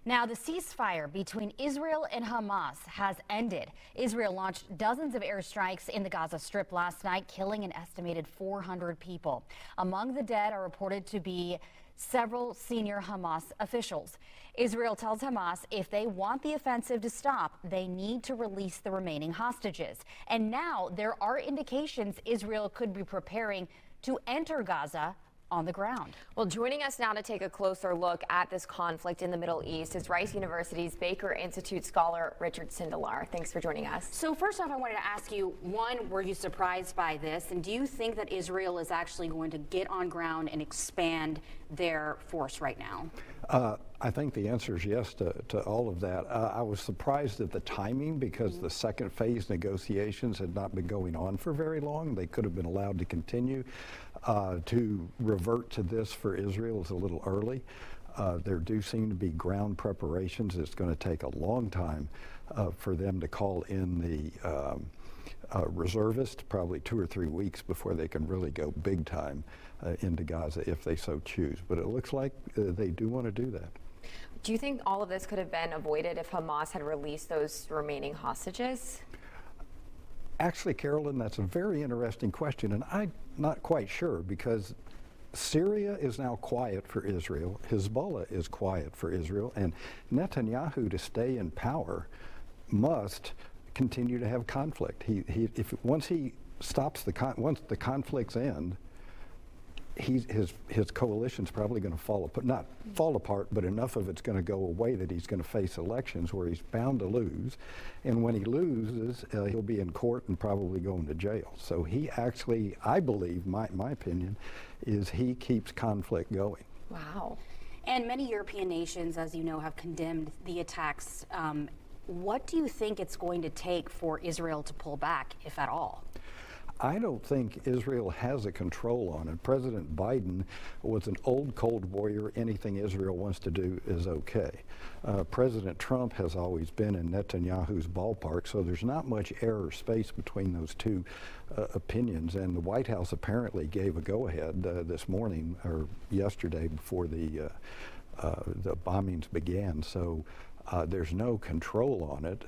Now, the ceasefire between Israel and Hamas has ended. Israel launched dozens of airstrikes in the Gaza Strip last night, killing an estimated 400 people. Among the dead are reported to be several senior Hamas officials. Israel tells Hamas if they want the offensive to stop, they need to release the remaining hostages. And now there are indications Israel could be preparing to enter Gaza on the ground. Well, joining us now to take a closer look at this conflict in the Middle East is Rice University's Baker Institute scholar Richard Sindelar. Thanks for joining us. So first off, I wanted to ask you, one, were you surprised by this? And do you think that Israel is actually going to get on ground and expand their force right now? I think the answer is yes to all of that. I was surprised at the timing because the second phase negotiations had not been going on for very long. They could have been allowed to continue. To revert to this for Israel is a little early. There do seem to be ground preparations. It's going to take a long time for them to call in the reservists, probably 2 or 3 weeks before they can really go big time into Gaza if they so choose. But it looks like they do want to do that. Do you think all of this could have been avoided if Hamas had released those remaining hostages? Actually, Carolyn, that's a very interesting question, and I'm not quite sure because Syria is now quiet for Israel, Hezbollah is quiet for Israel, and Netanyahu, to stay in power, must continue to have conflict. Once the conflicts end, his coalition's probably going to fall apart, not fall apart, but enough of it's going to go away that he's going to face elections where he's bound to lose. And when he loses, he'll be in court and probably going to jail. So he actually, I believe, my opinion, is he keeps conflict going. Wow. And many European nations, as you know, have condemned the attacks. What do you think it's going to take for Israel to pull back, if at all? I don't think Israel has a control on it. President Biden was an old cold warrior. Anything Israel wants to do is okay. President Trump has always been in Netanyahu's ballpark, so there's not much air or space between those two opinions. And the White House apparently gave a go-ahead this morning or yesterday before the bombings began. So there's no control on it,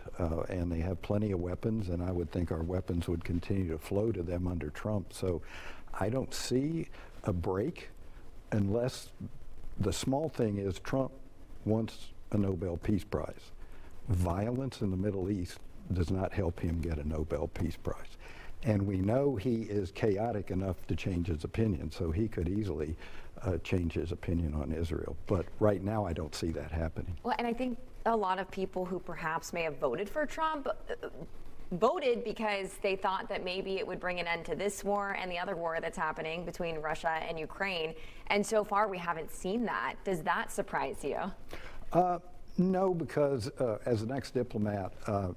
and they have plenty of weapons, and I would think our weapons would continue to flow to them under Trump. So I don't see a break unless the small thing is Trump wants a Nobel Peace Prize. Violence in the Middle East does not help him get a Nobel Peace Prize. And we know he is chaotic enough to change his opinion, so he could easily change his opinion on Israel. But right now, I don't see that happening. Well, and I think a lot of people who perhaps may have voted for Trump voted because they thought that maybe it would bring an end to this war and the other war that's happening between Russia and Ukraine. And so far, we haven't seen that. Does that surprise you? No, because as an ex-diplomat,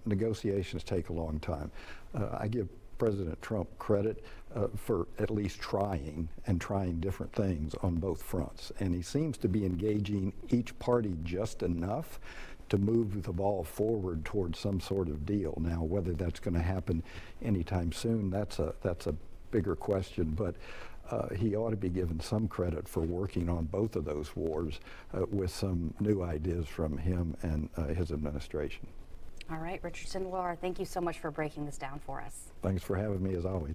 negotiations take a long time. I give President Trump credit for at least trying different things on both fronts. And he seems to be engaging each party just enough to move the ball forward towards some sort of deal. Now, whether that's going to happen anytime soon, that's a bigger question. But he ought to be given some credit for working on both of those wars with some new ideas from him and his administration. All right, Richard Sindelar, thank you so much for breaking this down for us. Thanks for having me, as always.